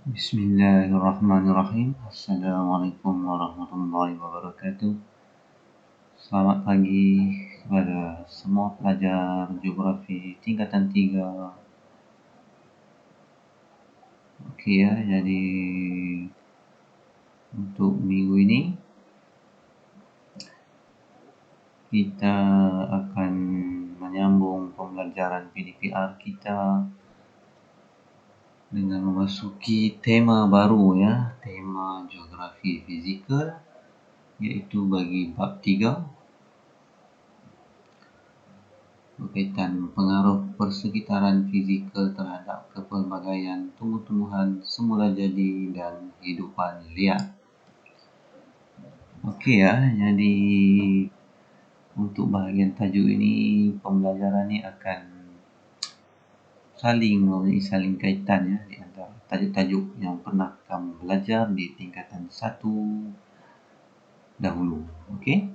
Bismillahirrahmanirrahim. Assalamualaikum warahmatullahi wabarakatuh. Selamat pagi kepada semua pelajar geografi tingkatan 3. Okey ya, jadi untuk minggu ini kita akan menyambung pembelajaran PDPR kita dengan memasuki tema baru ya, tema geografi fizikal, iaitu bagi bab 3 berkaitan pengaruh persekitaran fizikal terhadap kepelbagaian tumbuh-tumbuhan semula jadi dan hidupan liar. Okey ya, jadi untuk bahagian tajuk ini, pembelajaran ini akan saling kaitan ya di antara tajuk-tajuk yang pernah kamu belajar di tingkatan 1 dahulu. Okey?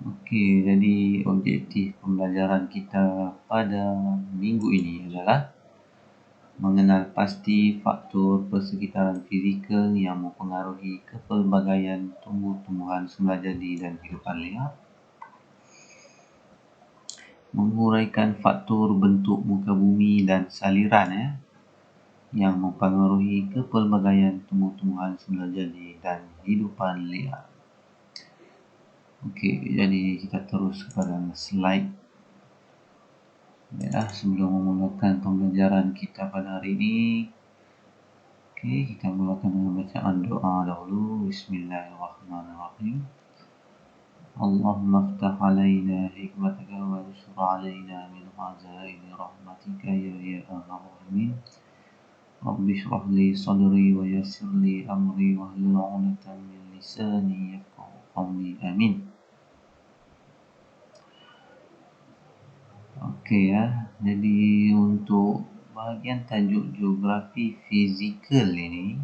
Okey, jadi objektif pembelajaran kita pada minggu ini adalah mengenal pasti faktor persekitaran fizikal yang mempengaruhi kepelbagaian tumbuh-tumbuhan semula jadi dan hidupan liar, menguraikan faktor bentuk muka bumi dan saliran yang mempengaruhi kepelbagaian tumbuh-tumbuhan semula jadi dan hidupan liar. Okey, jadi kita terus kepada slide. Baiklah, sebelum memulakan pembelajaran kita pada hari ini, okey, kita mulakan dengan bacaan doa dahulu. Bismillahirrahmanirrahim. Allahumma aftah alaina hikmataka wa ansur alaina min khazaini rahmatika ya arhamar rahimin. Rabbi shrah li sadri wa yassir li amri wahlul 'uqdatam min lisani yafqahu qawli. Amin. Okey ya, jadi untuk bahagian tajuk geografi fizikal ini,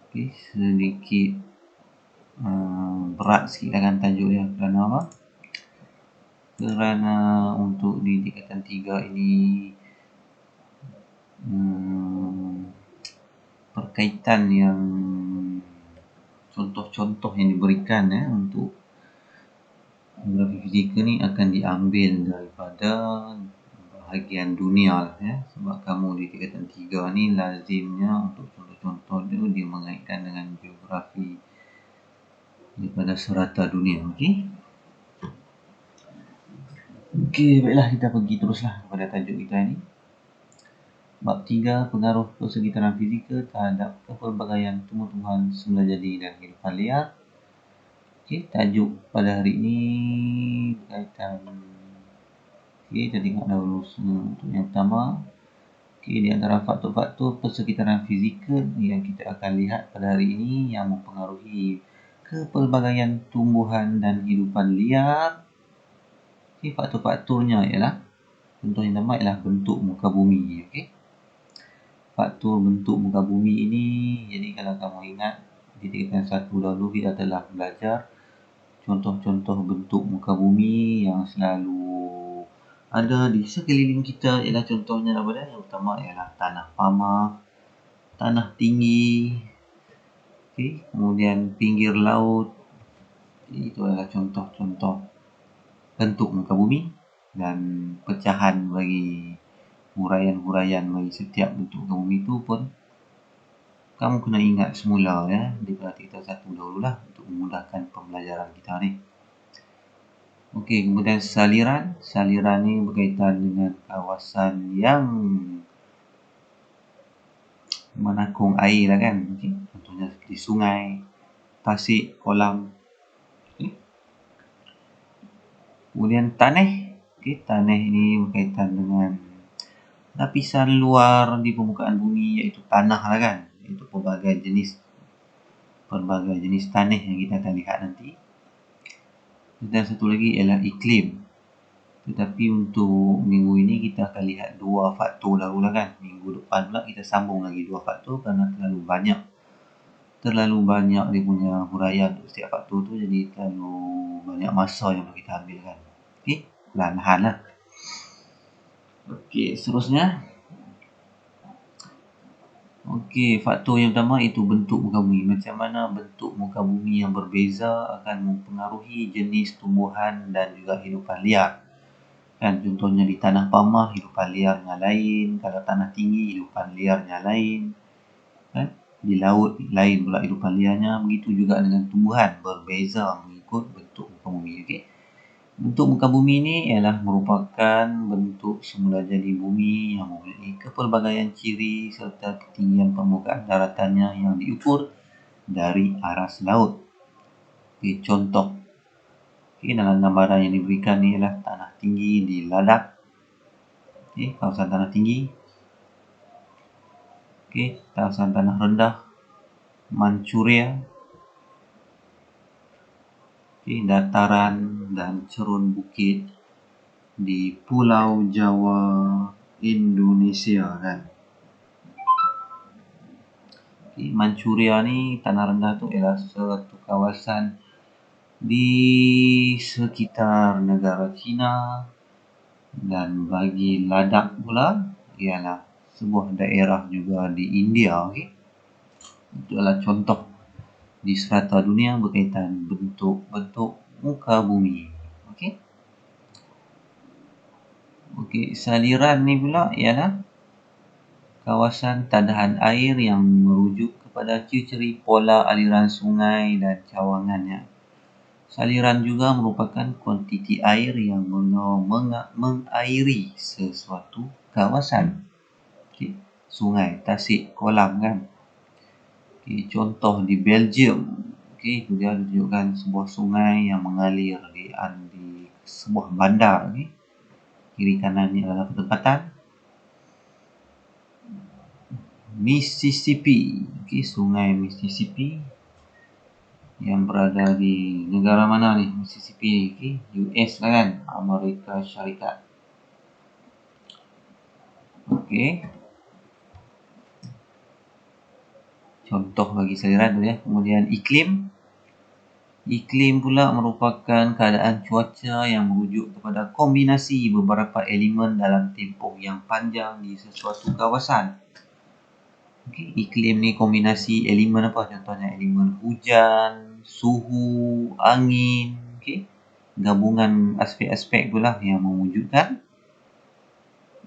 okey, sedikit berat sikit akan tajuk dia. Kerana apa? Kerana untuk di tingkatan 3 ini perkaitan yang contoh-contoh yang diberikan untuk geografi fizikal ni akan diambil daripada bahagian dunia sebab kamu di tingkatan 3 ni lazimnya untuk contoh-contoh dia mengaitkan dengan geografi daripada serata dunia. Okey, baiklah, kita pergi teruslah kepada tajuk kita ini. Bab 3, pengaruh persekitaran fizikal terhadap kepelbagaian tumbuh-tumbuhan semula jadi dan hidupan liar. Okey, tajuk pada hari ini berkaitan. Okey, kita tengok dahulu untuk yang pertama. Okey, di antara faktor-faktor persekitaran fizikal yang kita akan lihat pada hari ini yang mempengaruhi kepelbagaian tumbuhan dan hidupan liar. Okey, faktor-faktornya ialah, contoh yang pertama ialah bentuk muka bumi. Okey, faktor bentuk muka bumi ini, jadi kalau kamu ingat di tingkatan 1 dahulu kita telah belajar contoh-contoh bentuk muka bumi yang selalu ada di sekeliling kita ialah contohnya apa dia? Yang pertama ialah tanah pamah, tanah tinggi, okey, kemudian pinggir laut. Itu adalah contoh-contoh bentuk muka bumi, dan pecahan bagi huraian-huraian bagi setiap bentuk muka bumi itu pun kamu kena ingat semula daripada tingkatan 1 dahululah untuk memudahkan pembelajaran kita ni. Okey, kemudian saliran. Saliran ni berkaitan dengan kawasan yang menakung air lah kan. Okey, contohnya seperti sungai, tasik, kolam. Okey. Kemudian tanah. Okey, tanah ini berkaitan dengan lapisan luar di permukaan bumi, iaitu tanah lah kan. Itu pelbagai jenis tanah yang kita akan lihat nanti. Dan satu lagi ialah iklim. Tetapi untuk minggu ini kita akan lihat 2 faktor dahulu lah kan. Minggu depan pula kita sambung lagi 2 faktor kerana terlalu banyak dia punya huraian untuk setiap faktor tu, jadi terlalu banyak masa yang perlu kita ambil kan. Okey, perlahan-lahan lah. Okey, seterusnya Okey, faktor yang pertama itu bentuk muka bumi. Macam mana bentuk muka bumi yang berbeza akan mempengaruhi jenis tumbuhan dan juga hidupan liar. Kan contohnya di tanah pamah hidupan liarnya lain, kalau tanah tinggi hidupan liarnya lain. Kan? Di laut lain pula hidupan liarnya, begitu juga dengan tumbuhan berbeza mengikut bentuk muka bumi. Okey. Bentuk muka bumi ini ialah merupakan bentuk semula jadi bumi yang mempunyai kepelbagaian ciri serta ketinggian permukaan daratannya yang diukur dari aras laut. Okay, contoh. Okay, dalam gambaran yang diberikan ni ialah tanah tinggi di Ladakh. Okay, kawasan tanah tinggi. Okay, kawasan tanah rendah Manchuria. Okay, dataran dan cerun bukit di Pulau Jawa, Indonesia kan. Okay, Manchuria ni tanah rendah tu ialah suatu kawasan di sekitar negara China, dan bagi Ladakh pula ialah sebuah daerah juga di India. Okay. Itu adalah contoh di serata dunia berkaitan bentuk-bentuk muka bumi. Okey. Okey, saliran ni pula ialah kawasan tadahan air yang merujuk kepada ciri-ciri pola aliran sungai dan cawangannya. Saliran juga merupakan kuantiti air yang mengairi sesuatu kawasan. Okay. Sungai, tasik, kolam kan. Okay. Contoh di Belgium. Okay. Dia tunjukkan sebuah sungai yang mengalir di sebuah bandar. Okay. Kiri kanannya adalah pertempatan. Mississippi. Okay. Sungai Mississippi yang berada di negara mana ni? Mississippi, okay? US lah kan, Amerika Syarikat. Okey. Contoh bagi saliran tu ya. Kemudian iklim. Iklim pula merupakan keadaan cuaca yang merujuk kepada kombinasi beberapa elemen dalam tempoh yang panjang di sesuatu kawasan. Okay. Iklim ni kombinasi elemen apa? Contohnya elemen hujan, suhu, angin. Okay. Gabungan aspek-aspek itulah yang mewujudkan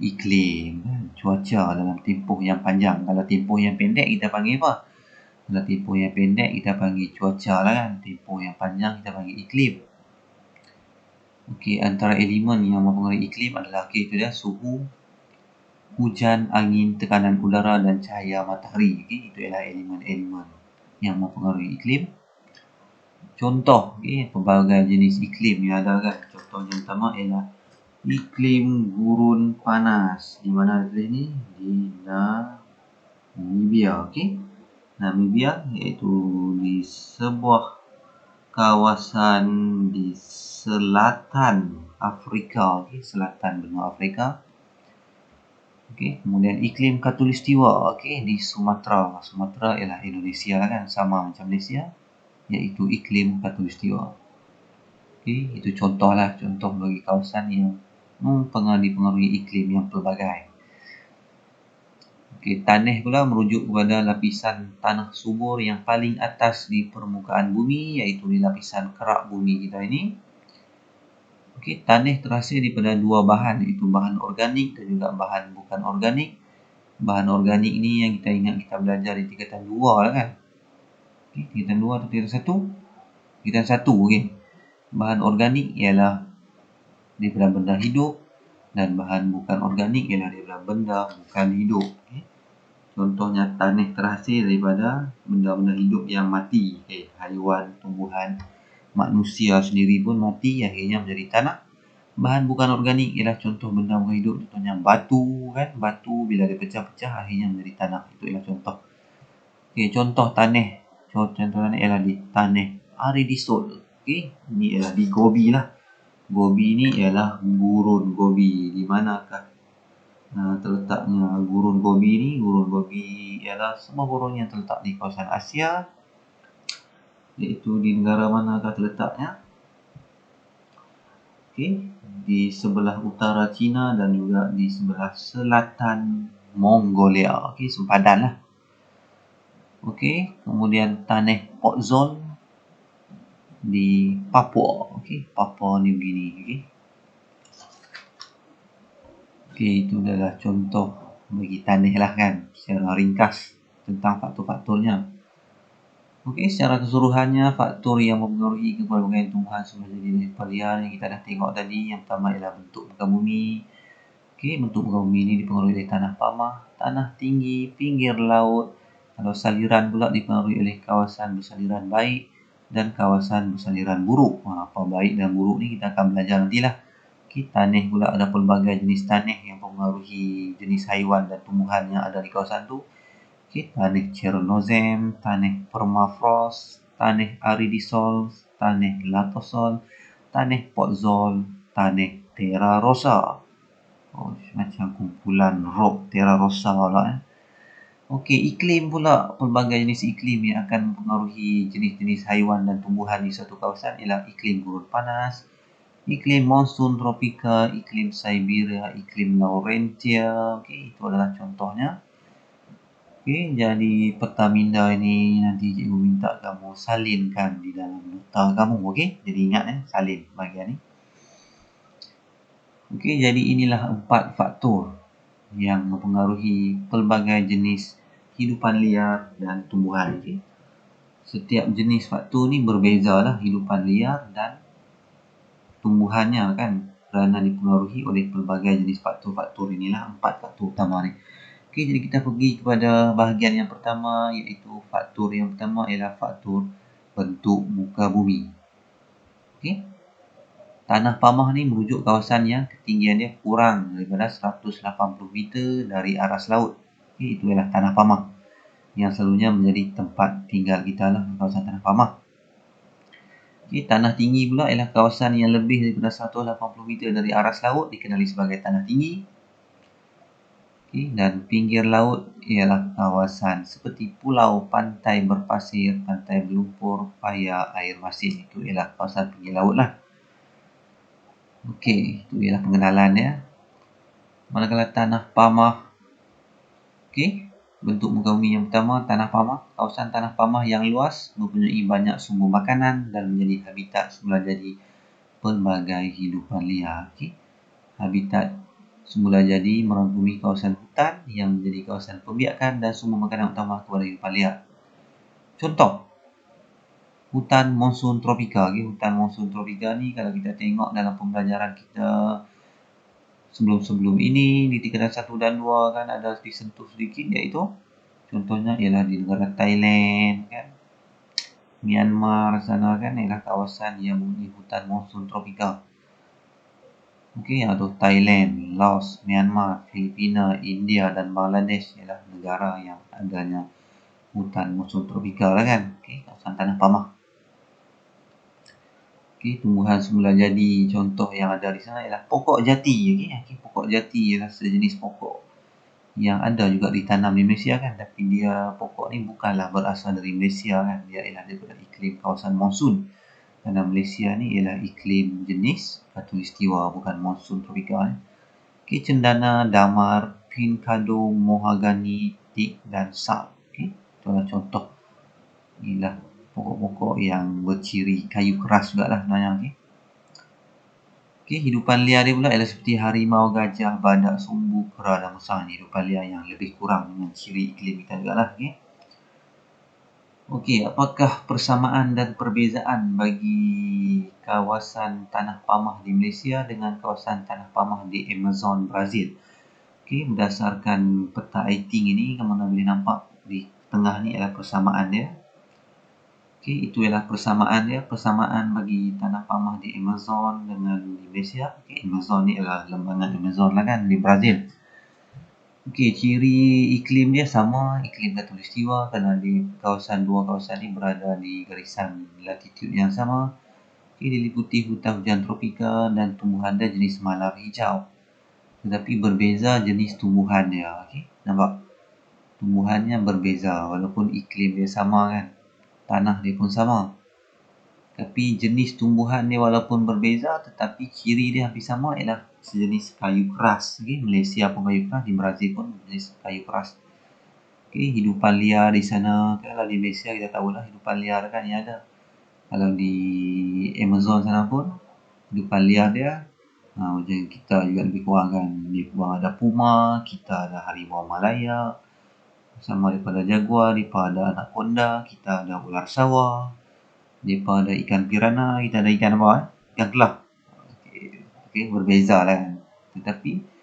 iklim, cuaca dalam tempoh yang panjang. Kalau tempoh yang pendek kita panggil apa? Kalau tempoh yang pendek kita panggil cuaca lah kan. Tempoh yang panjang kita panggil iklim. Okey, antara elemen yang mempengaruhi iklim adalah itu dia suhu, hujan, angin, tekanan udara dan cahaya matahari. Okey, itu ialah elemen-elemen yang mempengaruhi iklim. Contoh, pelbagai jenis iklim yang ada kan. Contoh yang pertama ialah iklim gurun panas. Di mana ada ni? Di Namibia. Okey. Namibia iaitu di sebuah kawasan di selatan Afrika, okay, selatan benua Afrika. Okay. Kemudian iklim khatulistiwa, okay, di Sumatera. Sumatera ialah Indonesia kan, sama macam Malaysia, iaitu iklim khatulistiwa. Okay. Itu contohlah, contoh bagi kawasan yang dipengaruhi iklim yang pelbagai. Okay, tanah pula merujuk kepada lapisan tanah subur yang paling atas di permukaan bumi, iaitu di lapisan kerak bumi kita ini. Okay, tanah terhasil daripada dua bahan, iaitu bahan organik dan juga bahan bukan organik. Bahan organik ni yang kita ingat kita belajar di tingkatan 2 lah kan. Okay, tingkatan 2 atau tingkatan 1? Tingkatan 1, okay. Bahan organik ialah daripada benda hidup dan bahan bukan organik ialah daripada benda bukan hidup. Okay. Contohnya tanah terhasil daripada benda-benda hidup yang mati. Okay. Haiwan, tumbuhan, manusia sendiri pun mati, akhirnya menjadi tanah. Bahan bukan organik ialah contoh benda bukan hidup. Contohnya batu kan. Batu bila dia pecah-pecah akhirnya menjadi tanah. Itu ialah contoh. Okay. Contoh tanah. Contoh tanah ialah di tanah Aridisol. Okay. Ini ialah di Gobi lah. Gobi ni ialah gurun Gobi. Di manakah terletaknya gurun Gobi ni? Gurun Gobi ialah sebuah gurun yang terletak di kawasan Asia, iaitu di negara manakah terletaknya? Okey, di sebelah utara China dan juga di sebelah selatan Mongolia. Okey, sempadan lah. Okey, kemudian tanah podzol di Papua, okey, Papua New Guinea, okey. Okey, itu adalah contoh bagi tanah lah kan, secara ringkas tentang faktor-faktornya. Okey, secara keseluruhannya faktor yang mempengaruhi kepelbagaian tumbuhan semula jadi dan hidupan liar yang kita dah tengok tadi, yang pertama ialah bentuk muka bumi. Okey, bentuk muka bumi ini dipengaruhi oleh tanah pamah, tanah tinggi, pinggir laut. Kalau saliran pula dipengaruhi oleh kawasan bersaliran baik dan kawasan bersaliran buruk. Apa baik dan buruk ni kita akan belajar nantilah. Okey, tanah pula ada pelbagai jenis tanah yang mempengaruhi jenis haiwan dan tumbuhan yang ada di kawasan tu. Okey, tanah Chernozem, tanah permafrost, tanah aridisol, tanah latosol, tanah podzol, tanah terra rosa. Oh, macam kumpulan rock terra rosa pula. Okey, iklim pula, pelbagai jenis iklim yang akan mempengaruhi jenis-jenis haiwan dan tumbuhan di suatu kawasan ialah iklim gurun panas, iklim monsun tropika, iklim Siberia, iklim Laurentia. Okey, itu adalah contohnya. Okey, jadi Pertamina ini nanti cikgu minta kamu salinkan di dalam nota kamu, okey? Jadi ingat salin bahagian ni. Okey, jadi inilah 4 faktor yang mempengaruhi pelbagai jenis hidupan liar dan tumbuhan. Okay. Setiap jenis faktor ni berbezalah hidupan liar dan tumbuhannya kan, kerana dipengaruhi oleh pelbagai jenis faktor-faktor inilah 4 faktor utama ni. Okey, jadi kita pergi kepada bahagian yang pertama, iaitu faktor yang pertama ialah faktor bentuk muka bumi. Okey. Tanah pamah ni merujuk kawasan yang ketinggian dia kurang daripada 180 meter dari aras laut. Okay, itu ialah tanah pamah yang selalunya menjadi tempat tinggal kita lah, kawasan tanah pamah. Okay, tanah tinggi pula ialah kawasan yang lebih daripada 180 meter dari aras laut dikenali sebagai tanah tinggi. Okay, dan pinggir laut ialah kawasan seperti pulau, pantai berpasir, pantai berlumpur, paya, air masin. Itu ialah kawasan pinggir laut lah. Okey, itu ialah pengenalan ya. Manakala tanah pamah. Okey, bentuk muka bumi yang pertama, tanah pamah. Kawasan tanah pamah yang luas mempunyai banyak sumber makanan dan menjadi habitat semula jadi pelbagai hidupan liar. Okey. Habitat semula jadi merangkumi kawasan hutan yang menjadi kawasan pembiakan dan sumber makanan utama kepada hidupan liar. Contoh, hutan monsun tropika. Okay. Hutan monsun tropika ni kalau kita tengok dalam pembelajaran kita sebelum-sebelum ini di tingkatan 1 dan 2 kan ada disentuh sedikit, iaitu contohnya ialah di negara Thailand kan, Myanmar sana kan ialah kawasan yang mempunyai hutan monsun tropika. Okey, atau Thailand, Laos, Myanmar, Filipina, India dan Bangladesh ialah negara yang adanya hutan monsun tropika lah kan. Okey, kawasan tanah pamah. Okey, tumbuhan semula jadi contoh yang ada di sana ialah pokok jati. Okey, pokok jati ialah sejenis pokok yang ada juga ditanam di Malaysia kan, tapi dia pokok ni bukanlah berasal dari Malaysia kan, dia ialah daripada iklim kawasan monsun. Kerana Malaysia ni ialah iklim jenis khatulistiwa, bukan monsun tropika. Okey, cendana, damar, pin kadung, mohagani, teak dan sal. Okey, itu adalah contoh. Inilah pokok-pokok yang berciri kayu keras juga lah sebenarnya. Okey. Okey, hidupan liar dia pula ialah seperti harimau, gajah, badak, sumbu, kera dan musang. Hidupan liar yang lebih kurang dengan ciri iklim kita juga lah. Okey. Okey, apakah persamaan dan perbezaan bagi kawasan tanah pamah di Malaysia dengan kawasan tanah pamah di Amazon, Brazil? Okey, berdasarkan peta Aiting ini, kamu boleh nampak di tengah ni ialah persamaan dia. Okey, itu ialah persamaan dia. Persamaan bagi tanah pamah di Amazon dengan di Malaysia. Okey, Amazon ni adalah lembangan Amazon lah kan, di Brazil. Okey, ciri iklim dia sama, iklim khatulistiwa kerana di dua kawasan ni berada di garisan latitude yang sama. Okey, diliputi hutan hujan tropika dan tumbuhan dia jenis malar hijau. Tetapi berbeza jenis tumbuhan dia. Okey, nampak? Tumbuhannya berbeza walaupun iklim dia sama kan. Tanah dia pun sama. Tapi jenis tumbuhan dia walaupun berbeza tetapi ciri dia hampir sama ialah sejenis kayu keras. Okay? Malaysia pun kayu keras, di Brazil pun jenis kayu keras. Okey, hidupan liar di sana. Kalau di Malaysia kita tahulah hidupan liar kan yang ada. Kalau di Amazon sana pun hidupan liar dia macam kita juga lebih kurang kan. Lebih kurang ada puma, kita ada harimau Malaya, sama daripada jaguar, daripada anaconda, kita ada ular sawah, daripada ikan piranha, kita ada ikan apa? Ikan kelab. Okey, berbeza lah kan. Tetapi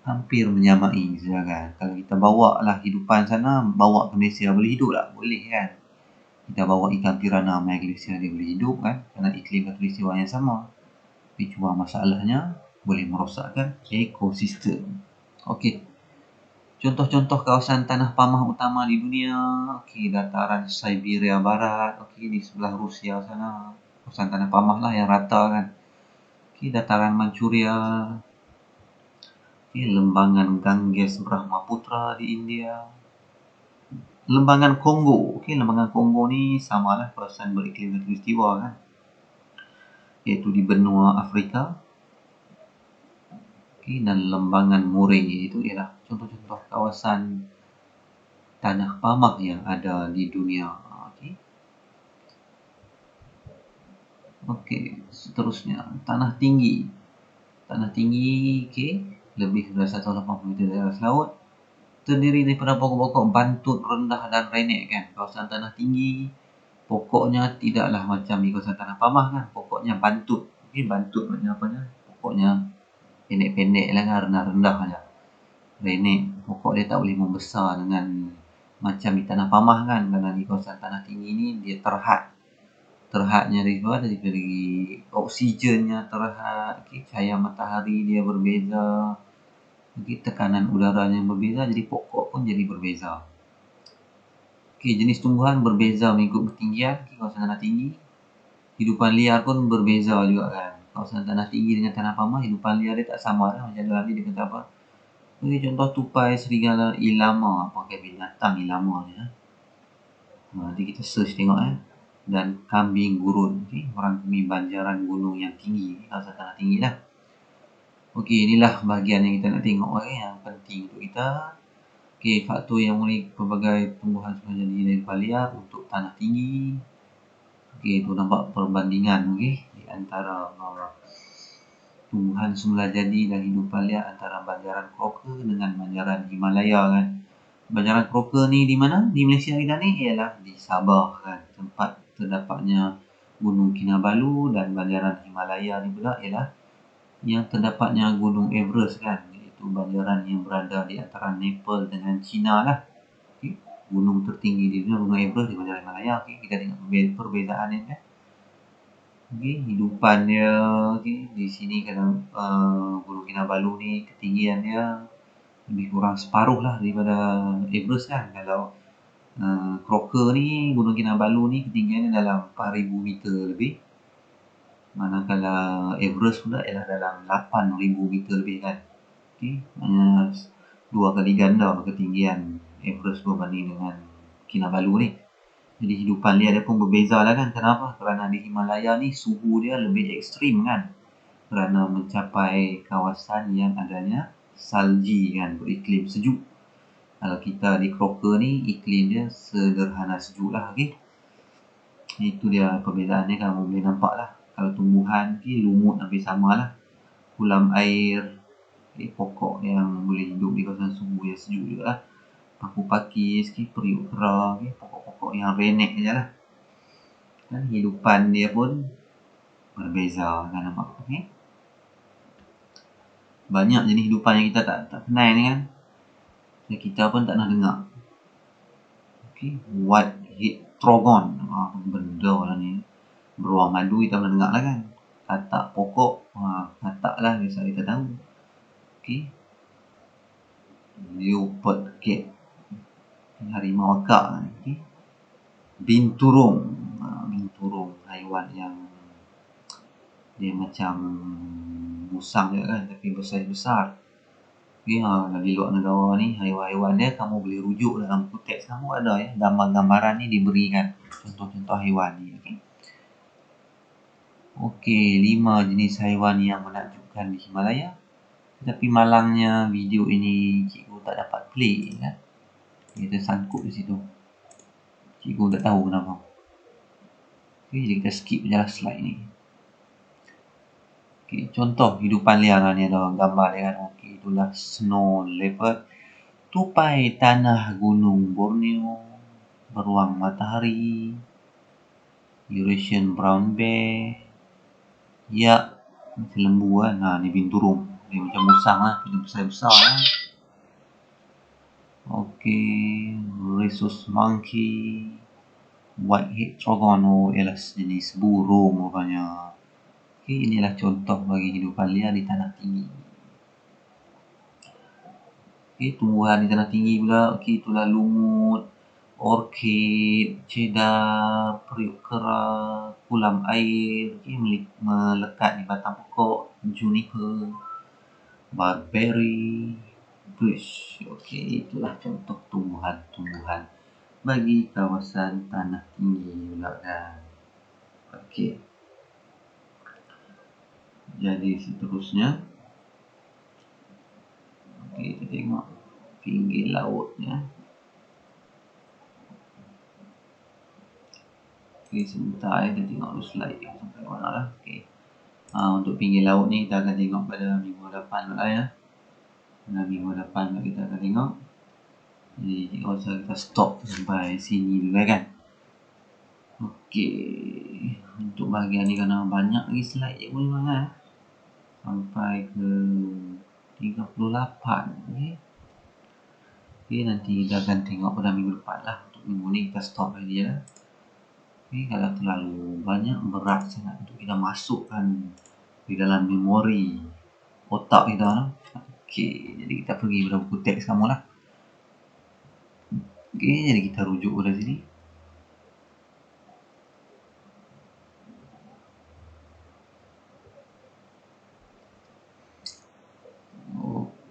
hampir menyamai saja kan. Kalau kita bawa lah hidupan sana, bawa ke Malaysia boleh hidup tak? Boleh kan. Kita bawa ikan piranha main ke Malaysia dia boleh hidup kan. Kerana iklim khatulistiwa yang sama. Tapi cuma masalahnya boleh merosakkan ekosistem. Okey. Contoh-contoh kawasan tanah pamah utama di dunia. Okey, dataran Siberia Barat. Okey, di sebelah Rusia sana. Kawasan tanah pamah lah yang rata kan. Okey, dataran Manchuria. Okey, lembangan Ganges Brahmaputra di India. Lembangan Kongo. Okey, lembangan Kongo ni samalah kawasan beriklim khatulistiwa kan. Iaitu di benua Afrika. Okey, dan lembangan Murray itu ialah contoh-contoh kawasan tanah pamah yang ada di dunia. Okey. Okey, seterusnya tanah tinggi. Tanah tinggi, okey, lebih dari 180 meter dari atas laut. Terdiri daripada pokok-pokok bantut rendah dan renek kan. Kawasan tanah tinggi, pokoknya tidaklah macam di kawasan tanah pamah kan. Pokoknya bantut. Okey, bantut maknanya apanya? Pokoknya pendek-pendek lah kan, rendah-rendah aja. Renek, pokok dia tak boleh membesar dengan macam di tanah pamah kan. Kerana di kawasan tanah tinggi ni dia terhadnya dari oksigennya terhad, okay, cahaya matahari dia berbeza, okay, tekanan udaranya berbeza, jadi pokok pun jadi berbeza. Okay, jenis tumbuhan berbeza mengikut ketinggian. Okay, kawasan tanah tinggi, hidupan liar pun berbeza juga kan. Kawasan tanah tinggi dengan tanah pamah, hidupan liar dia tak sama lah. Macam tadi dia kata apa? Okay, contoh tupai serigala ilama, pakai binatang ilama ni. Nanti kita search tengok dan kambing gurun, okay, merangkumi banjaran gunung yang tinggi, kawasan tanah tinggi lah. Okey, inilah bahagian yang kita nak tengok yang penting untuk kita. Okey, faktor yang unik pelbagai tumbuhan semula jadi hidupan liar untuk tanah tinggi. Okey, itu nampak perbandingan okey di antara tumbuhan semula jadi dan hidupan liar antara banjaran Croker dengan banjaran Himalaya kan. Banjaran Croker ni di mana? Di Malaysia kita ni ialah di Sabah kan, tempat terdapatnya Gunung Kinabalu, dan banjaran Himalaya ni pula ialah yang terdapatnya Gunung Everest kan, iaitu banjaran yang berada di antara Nepal dengan China lah. Okay. Gunung tertinggi di dunia Gunung Everest di banjaran Himalaya. Okay. Kita tengok perbezaan ni kan. Okay. Hidupan dia okay. Di sini kalau Gunung Kinabalu ni ketinggian dia lebih kurang separuh lah daripada Everest kan. Kalau Croker ni, Gunung Kinabalu ni ketinggiannya dalam 4,000 meter lebih. Manakala Everest pula ialah dalam 8,000 meter lebih kan. Okay. Hanya 2 kali ganda ketinggian Everest berbanding dengan Kinabalu ni. Jadi hidupan liar dia pun berbeza lah kan. Kenapa? Kerana di Himalaya ni suhu dia lebih ekstrim kan. Kerana mencapai kawasan yang adanya salji kan, beriklim sejuk. Kalau kita di Croker ni, iklim dia sederhana sejuk lah. Okay. Itu dia perbezaannya, kamu boleh nampak lah. Kalau tumbuhan okay, lumut hampir sama lah. Kulam air, okay, pokok yang boleh hidup di kawasan suhu yang sejuk juga lah. Paku pakis, okay, periuk kera, okay, pokok-pokok yang renek je lah. Dan hidupan dia pun berbeza kan, nampak okay? Banyak jenis hidupan yang kita tak kenal ni kan, yang kita pun tak pernah dengar. Okay. White-head trogon, benda lah ni. Beruang madu kita pernah dengar lah kan. Katak pokok, katak lah biasa kita tahu. Okay. Leopard cat, harimau akak. Okay. Binturong, binturong haiwan yang dia macam musang juga kan, tapi besar-besar. Okay, di luar negara ni haiwan-haiwan dia kamu boleh rujuk dalam buku teks kamu ada ya, gambar-gambaran ni diberikan contoh-contoh haiwan ni. Okay. Okey, 5 jenis haiwan yang menakjubkan di Himalaya. Tetapi malangnya video ini cikgu tak dapat play kan. Kita sangkut di situ. Cikgu tak tahu kenapa. Okay, jadi kita skip je lah slide ni. Okay, contoh hidupan liar ni ada gambar dia kan. Okay, itulah snow leopard, tupai tanah gunung Borneo, beruang matahari, Eurasian brown bear, ya macam lembu kan. Ni binturong. Dia macam musang lah, dia besar-besar lah. Okay, rhesus monkey, white-head trogon, ialah jenis burung rupanya. Okay, inilah contoh bagi hidupan liar di tanah tinggi. Okay, tumbuhan di tanah tinggi pula. Okay, itulah lumut, orkid, cedar, periuk kera, kulam air, okay, melekat di batang pokok, juniper, barberry, bush. Okay, itulah contoh tumbuhan-tumbuhan bagi kawasan tanah tinggi pula kan. Okay. Jadi seterusnya, okay, kita tengok pinggir lautnya. Okay, sebentar kita tengok dulu slide dia sampai mana lah. Okay. Untuk pinggir laut ni kita akan tengok pada minggu depan lah ya. Minggu depan kita akan tengok. Jadi kita stop sampai sini dulu kan. Okay. Untuk bahagian ni kerana banyak lagi slide je boleh mana. Sampai ke 38. Okay. Okay, nanti kita akan tengok pada minggu depan lah. Untuk minggu ni kita stop aja lah. Okay, kalau terlalu banyak berat sangat untuk kita masukkan di dalam memori otak kita lah. Okay, jadi kita pergi pada buku teks kamu lah. Okay, jadi kita rujuk pada sini.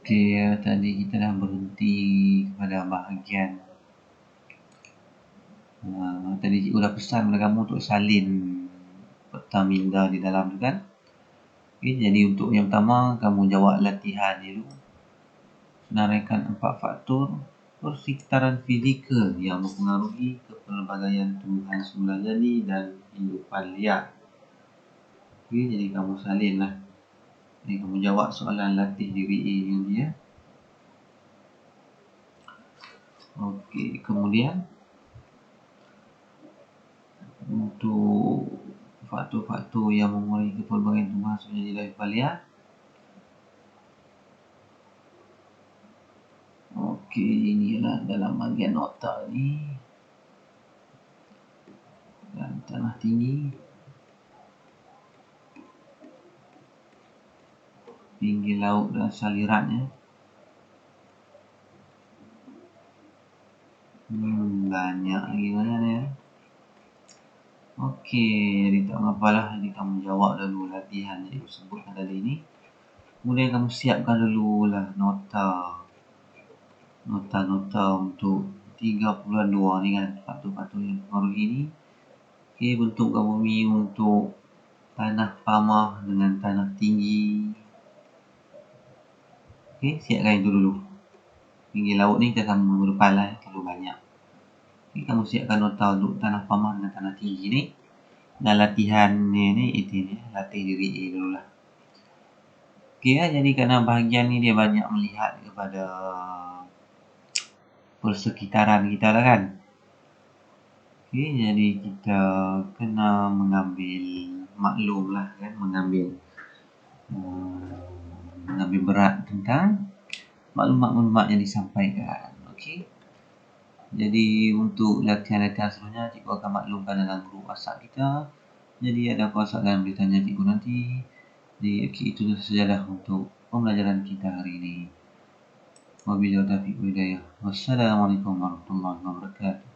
Okay, tadi kita dah berhenti pada bahagian tadi cikgu dah pesan kepada kamu untuk salin peta minda di dalam tu kan. Okay, jadi untuk yang pertama kamu jawab latihan dulu. Senaraikan 4 faktor persekitaran fizikal yang mempengaruhi kepelbagaian tumbuhan semula jadi dan hidupan liar. Okay, jadi kamu salin lah. Jadi kamu jawab soalan latih diri A yang dia. Okey, kemudian untuk faktor-faktor yang mempengaruhi kepelbagaian tumbuhan semula jadi dan hidupan liar. Okey, inilah dalam bahagian nota ni. Dan tanah tinggi. Pinggir laut dan salirannya. Banyak lagi mana ni ya. Okey, jadi tak apalah. Jadi kamu jawab dulu latihan yang saya sebutkan tadi ni. Kemudian kamu siapkan dulu lah nota untuk 32 ni kan. Faktor-faktor yang mempengaruhi ni. Okey, bentuk gambar bumi untuk tanah pamah dengan tanah tinggi. Okey, siapkan itu dulu. Pinggir laut ni kita akan minggu depan lah, terlalu banyak. Okey, kamu siapkan nota untuk tanah pamah dengan tanah tinggi ni. Dan latihan ni latih diri A dulu lah. Okey, jadi kerana bahagian ni dia banyak melihat kepada persekitaran kita lah kan. Okey, jadi kita kena mengambil maklum lah kan, mengambil berat tentang maklumat-maklumat yang disampaikan. Okey. Jadi untuk latihan-latihan seterusnya cikgu akan maklumkan dalam grup WhatsApp kita. Jadi ada soalan boleh tanya cikgu nanti. Jadi okey, itu sajalah untuk pembelajaran kita hari ini. Wabillahi taufiq wal hidayah. Wassalamualaikum warahmatullahi wabarakatuh.